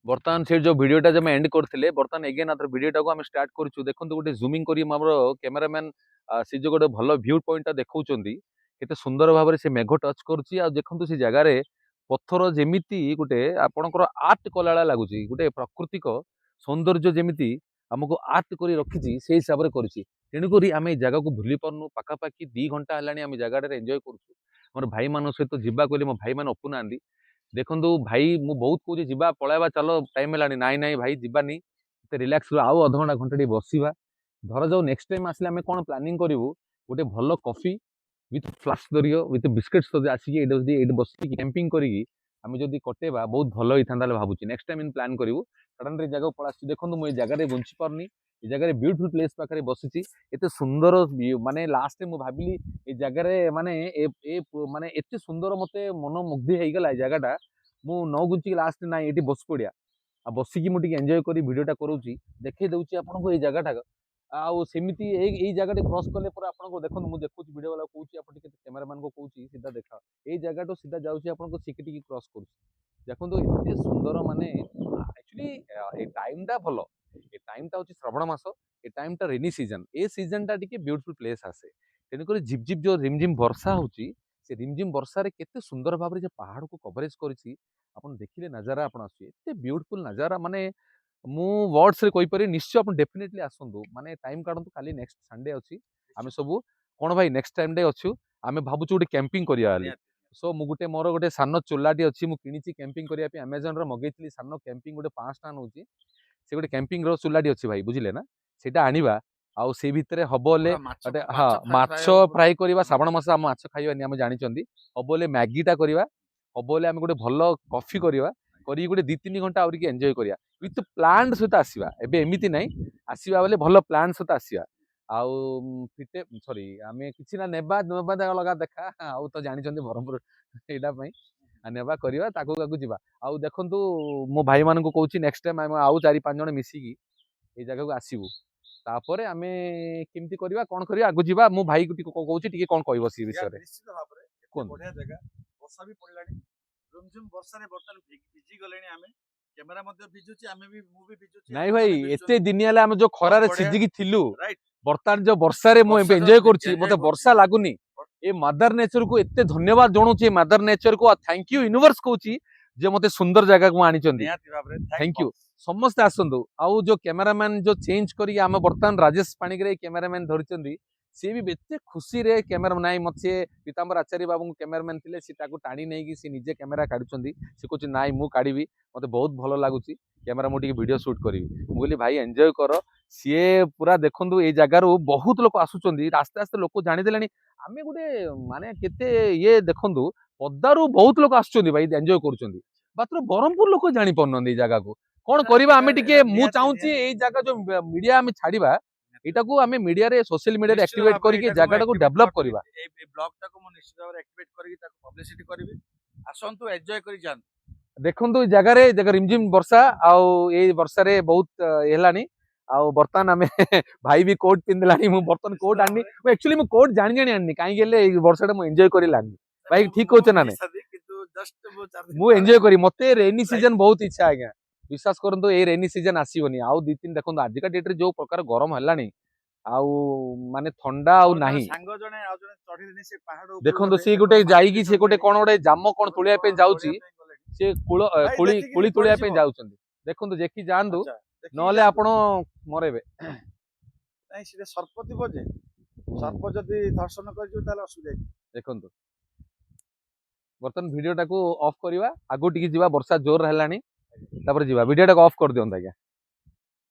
बर्तमान से जो वीडियोटा जब एंड करते बर्तमान एगेन आथर वीडियोटा को आम स्टार्ट करूँ देखो गोटे जूमिंग कर कैमेरामैन से जो गोटे भल व्यू पॉइंटा देखा केते सुंदर भाव में से मेघ टच करुँच देखो से जगार पत्थर जमीती गोटे आपणकर आर्ट कला लगुच गोटे प्राकृतिक सौंदर्य जमीती आमको आर्ट कर रखी से हिसाब से करुँच तेणुक आम जगह को भूली पार्नु पाखापाखि 2 घंटा है जगह एंजॉय कर भाई मान सहित जावा कहले मो भाई मैंने अपू ना देखो भाई मु बहुत कौन जा पलैबा चलो टाइम है नाई नाई भाई जीवानी रिलैक्स आउ अध घंटा घंटा बसवा धर जाऊ नेक्स्ट टाइम आसे आम कौन प्लानिंग करूँ गोटे भल कॉफी विथ फ्लास्क दरियो विथ बिस्किट्स आसिक बस कैंपिंग करी आम जब कटेबा बहुत भल होता भावुँ नेक्स्ट टाइम प्लान करूँ सडन जगह पड़ा देखो मुझे जगह बंची पारनी ये जगह ब्यूटीफुल प्लेस पाखे बसी एत सुंदर माने लास्ट मुझे भाविली ये जगह माने माने एत सुंदर मत मन मुग्धि होगला जगहटा मु न गुंचिक लास्ट ना ये बस पड़िया आ बसिकी मुझे एंजॉय करी वीडियोटा करूँगी देखई दूसरी आपको ये जगहटा आमती यही जगह क्रॉस कले आपको देखो मुझे देखुँ वीडियो वाला कौन कैमेरामैन को कौन सीधा देखा ये जगह तो सीधा जाऊँगी आपको सिकिटी क्रॉस कर देखो एत सुंदर माने एक्चुअली ये टाइमटा भल ये टाइमटा हूँ श्रावण मास ये टाइमटा रेनी सीजन ए सीजनटा टी ब्यूटीफुल प्लेस आसे तेणुक झिप झिप जो रिमझिम वर्षा होची से रिमझिम वर्षार केते सुंदर भाव में पहाड़ को कवरेज करिछि आपन देखिले नजारा आपन आसी एते ब्यूटीफुल नजारा माने मु वर्ड्स रे कहि परि निश्चय आपन डेफिनेटली आसंतु माने टाइम काढंतु खाली नेक्स्ट संडे अछि आमे सब कोन भाई नेक्स्ट टाइम डे अछु आमे भाबुछु गोटे कैंपिंग करिया वाली सो मु गोटे मोर गोटे सान चोलाटी अछि मु किनिछि कैंपिंग करिया पे अमेज़न रे मगैतली सान कैंपिंग गोटे 5 टका नउछि से गोटे कैंपिंग रो चुलाटी अछि भाई बुझिले ना सेटा आनिबा आउ से भितरे हबोले हाँ माछ फ्राई करवा श्रावण मास आम माछ खाइबानी आम जानी हबोले मैगीटा करवा हबोले आम गोटे भल कॉफी करवा करी गोटे 2-3 घंटा आउरी एंजॉय करिया विथ प्लान सहित आसीबा एबे एमिति नै आसीबा बोले भल प्लान सहित आसीबा आउ फिटे सॉरी आमे किछि ना नेबा नेबा लगा देखा आउ तो जानि चंदी बरमपुर एडा पई नेबा करवा ताकू ताकू जीवा आउ देखंतु मो भाई मान को कहूची नेक्स्ट टाइम आम आउ 4-5 जण मिसिकी ए जगह को आसीबू तापरे आमे केमती करवा कोन करवा आगु जीवा मो भाई को कहूची टिके कोन कहबो सी विषय रे निश्चित भाव रे कोन बढ़िया जगह वर्षा भी पड़लानी झुमझुम वर्षा रे बर्तन भिजी गलेनी आमे कैमरा मध्ये भिजुची आमे भी मु भी भिजुची नाही भाई एते दिनियाला हम जो खरा रे सिजिकी थिलु बर्तन जो वर्षा रे मो एंजॉय करची मते वर्षा लागुनी ए मदर नेचर को एते धन्यवाद जणुची मदर नेचर को थैंक यू यूनिवर्स कहूची जे मते सुंदर जगह को आनी चंदी थैंक यू समस्त आसंतु आउ जो कैमरामैन जो चेंज करी आम बर्तमान राजेश पाणिग्राही कैमरामैन धरिचंदी सी भी एते खुशी रे कैमरा नाई मते पीतांबर आचार्य बाबू कैमरामैन थिले सी ताको टाणी नै कि सी निजे कैमरा काढुचंदी सी कहूची नाई मु काढिबी मते बहुत भलो लागुची कैमरा मु टिके वीडियो शूट करिवि मु कहली भाई एंजॉय करो सी पूरा देखंतु ए जगह रो बहुत लोक आसुचंदी आस्ते आस्ते लोक जानि देलानी आमे गुटे माने केते ये देखंतु पद्दारू बहुत लोक आसुचंदी भाई एंजॉय करूचंदी मात्र बरमपुर लोक जानि पन्नंदी ए जगह को कौन करवा आमे टिके मु चाहूची ए जगह जो मीडिया आमे छाड़ीबा एटा को आमे मीडिया रे सोशल मीडिया रे एक्टिवेट करके जगह को डेवलप करबा ए ब्लॉग टा को मु निश्चित भाव एक्टिवेट करके ताको पब्लिसिटी करबी आसंतु एन्जॉय करी जान देखंतु जगह रे जगह रिमझिम वर्षा आउ ए वर्षा रे बहुत हेलानी आउ बर्तन आमे भाई भी कोट पिंदलानी मु बर्तन कोट आनी एक्चुअली मु कोट जानि जानि आनी काई गेले ए वर्षा मु एन्जॉय करी लानी भाई ठीक होछ ना नै किंतु जस्ट मु एन्जॉय करी मते रेनी सीजन बहुत इच्छा आज्ञा विश्वास करंतु ए रेनी सीजन आसीबनी आउ 2-3 देखंतु आज का डेट रे जो प्रकार गरम हलानी आउ माने ठंडा आउ नाही सांग जने आ जने चढ़िलेनी से पहाड़ देखंतु सी गुटे जाईकी से गुटे कोन गुटे जाम कोन तुलिया पे जाउची से कुली तुलिया पे जाउचंदी देखंतु जेकी जानदु नले आपण मरेबे नै से सर्प दिबो जे सर्प जदी दर्शन कर जो ताले असुविधा देखंतु बर्तन वीडियो टाको ऑफ करवा आगु टिकी जीवा वर्षा जोर हेलानी तापर जीवा वीडियो टाको ऑफ कर दियंता आज्ञा।